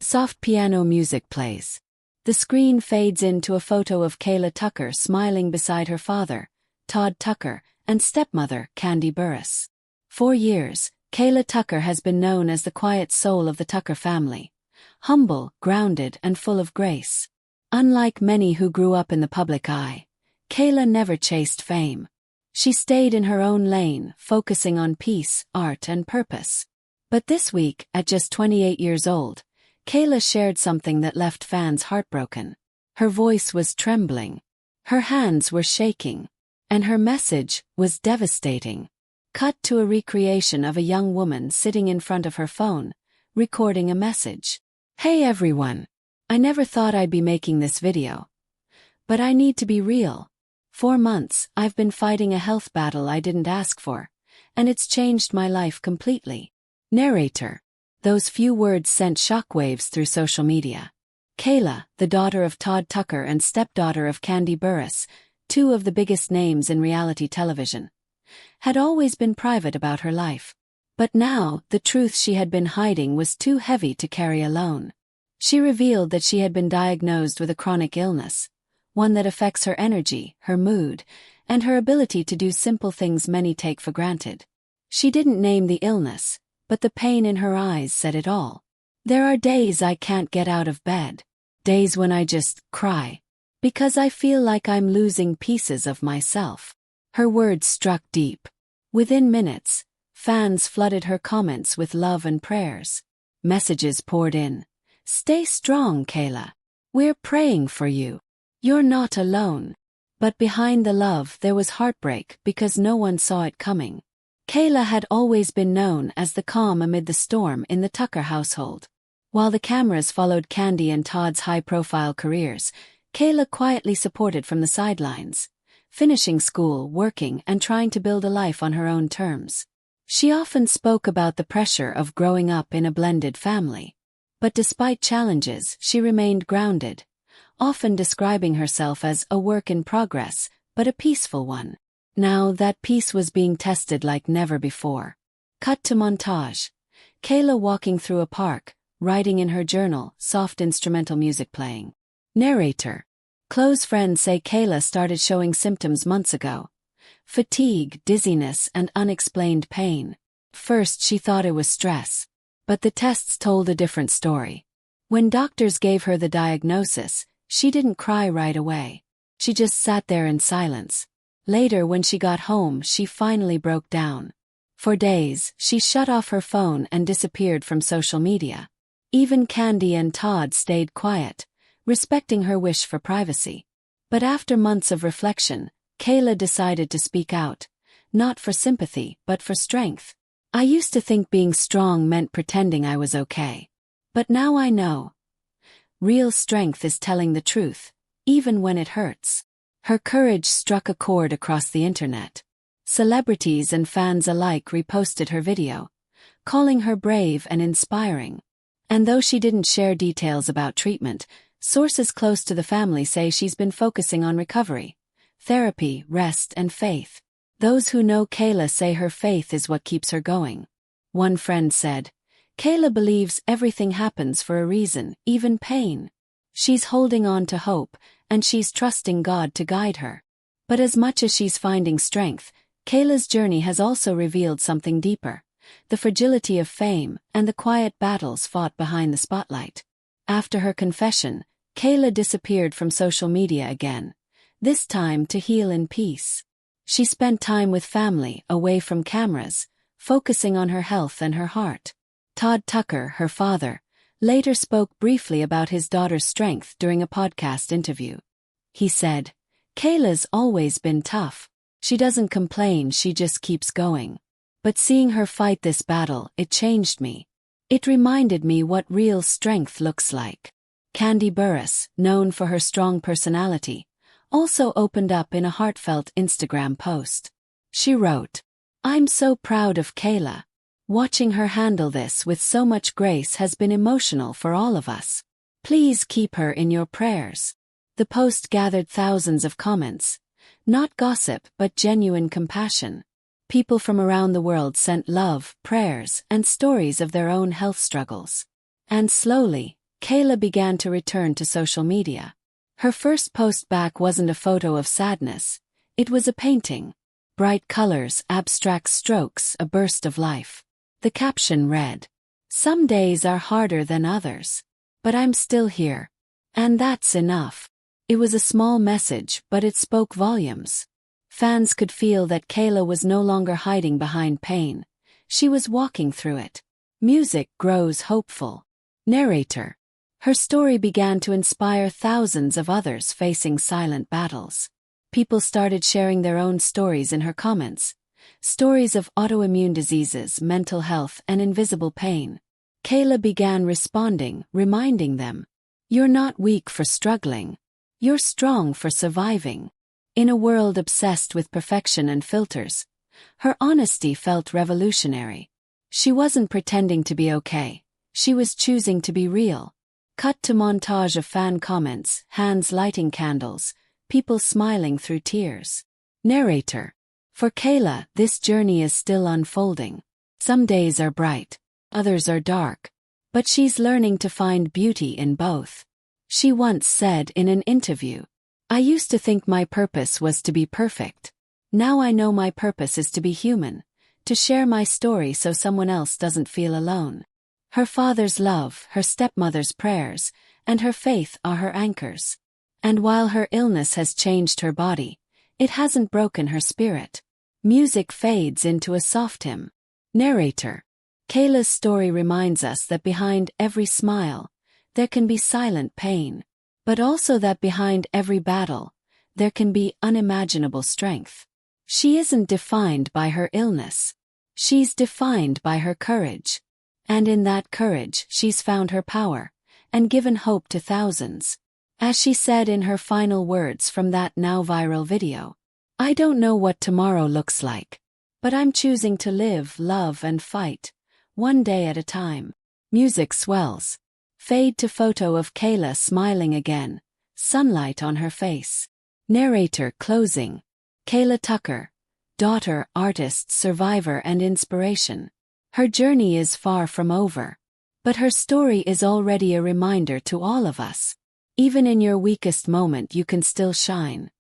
Soft piano music plays. The screen fades into a photo of Kayla Tucker smiling beside her father, Todd Tucker, and stepmother, Kandi Burruss. For years, Kayla Tucker has been known as the quiet soul of the Tucker family. Humble, grounded, and full of grace. Unlike many who grew up in the public eye, Kayla never chased fame. She stayed in her own lane, focusing on peace, art, and purpose. But this week, at just 28 years old, Kayla shared something that left fans heartbroken. Her voice was trembling. Her hands were shaking. And her message was devastating. Cut to a recreation of a young woman sitting in front of her phone, recording a message. "Hey everyone. I never thought I'd be making this video. But I need to be real. For months, I've been fighting a health battle I didn't ask for, and it's changed my life completely." Narrator. Those few words sent shockwaves through social media. Kayla, the daughter of Todd Tucker and stepdaughter of Kandi Burruss, two of the biggest names in reality television, had always been private about her life. But now, the truth she had been hiding was too heavy to carry alone. She revealed that she had been diagnosed with a chronic illness, one that affects her energy, her mood, and her ability to do simple things many take for granted. She didn't name the illness, but the pain in her eyes said it all. "There are days I can't get out of bed. Days when I just cry. Because I feel like I'm losing pieces of myself." Her words struck deep. Within minutes, fans flooded her comments with love and prayers. Messages poured in. "Stay strong, Kayla. We're praying for you. You're not alone." But behind the love there was heartbreak because no one saw it coming. Kayla had always been known as the calm amid the storm in the Tucker household. While the cameras followed Kandi and Todd's high-profile careers, Kayla quietly supported from the sidelines, finishing school, working, and trying to build a life on her own terms. She often spoke about the pressure of growing up in a blended family. But despite challenges, she remained grounded, often describing herself as a work in progress, but a peaceful one. Now that peace was being tested like never before. Cut to montage. Kayla walking through a park, writing in her journal, soft instrumental music playing. Narrator. Close friends say Kayla started showing symptoms months ago. Fatigue, dizziness, and unexplained pain. First she thought it was stress. But the tests told a different story. When doctors gave her the diagnosis, she didn't cry right away. She just sat there in silence. Later when she got home she finally broke down. For days, she shut off her phone and disappeared from social media. Even Kandi and Todd stayed quiet, respecting her wish for privacy. But after months of reflection, Kayla decided to speak out, not for sympathy but for strength. "I used to think being strong meant pretending I was okay. But now I know. Real strength is telling the truth, even when it hurts." Her courage struck a chord across the internet. Celebrities and fans alike reposted her video, calling her brave and inspiring. And though she didn't share details about treatment, sources close to the family say she's been focusing on recovery, therapy, rest, and faith. Those who know Kayla say her faith is what keeps her going. One friend said, "Kayla believes everything happens for a reason, even pain. She's holding on to hope, and she's trusting God to guide her." But as much as she's finding strength, Kayla's journey has also revealed something deeper: the fragility of fame and the quiet battles fought behind the spotlight. After her confession, Kayla disappeared from social media again, this time to heal in peace. She spent time with family, away from cameras, focusing on her health and her heart. Todd Tucker, her father, later spoke briefly about his daughter's strength during a podcast interview. He said, "Kayla's always been tough. She doesn't complain, she just keeps going. But seeing her fight this battle, it changed me. It reminded me what real strength looks like." Kandi Burruss, known for her strong personality, also opened up in a heartfelt Instagram post. She wrote, "I'm so proud of Kayla. Watching her handle this with so much grace has been emotional for all of us. Please keep her in your prayers." The post gathered thousands of comments. Not gossip but genuine compassion. People from around the world sent love, prayers, and stories of their own health struggles. And slowly, Kayla began to return to social media. Her first post back wasn't a photo of sadness. It was a painting. Bright colors, abstract strokes, a burst of life. The caption read, "Some days are harder than others. But I'm still here. And that's enough." It was a small message, but it spoke volumes. Fans could feel that Kayla was no longer hiding behind pain. She was walking through it. Music grows hopeful. Narrator. Her story began to inspire thousands of others facing silent battles. People started sharing their own stories in her comments. Stories of autoimmune diseases, mental health, and invisible pain. Kayla began responding, reminding them, "You're not weak for struggling. You're strong for surviving." In a world obsessed with perfection and filters, her honesty felt revolutionary. She wasn't pretending to be okay. She was choosing to be real. Cut to montage of fan comments, hands lighting candles, people smiling through tears. Narrator. For Kayla, this journey is still unfolding. Some days are bright, others are dark. But she's learning to find beauty in both. She once said in an interview, "I used to think my purpose was to be perfect. Now I know my purpose is to be human, to share my story so someone else doesn't feel alone." Her father's love, her stepmother's prayers, and her faith are her anchors. And while her illness has changed her body, it hasn't broken her spirit. Music fades into a soft hymn. Narrator. Kayla's story reminds us that behind every smile, there can be silent pain, but also that behind every battle, there can be unimaginable strength. She isn't defined by her illness. She's defined by her courage. And in that courage, she's found her power, and given hope to thousands. As she said in her final words from that now viral video, "I don't know what tomorrow looks like, but I'm choosing to live, love, and fight, one day at a time." Music swells. Fade to photo of Kayla smiling again, sunlight on her face. Narrator closing. Kayla Tucker. Daughter, artist, survivor, and inspiration. Her journey is far from over. But her story is already a reminder to all of us. Even in your weakest moment you can still shine.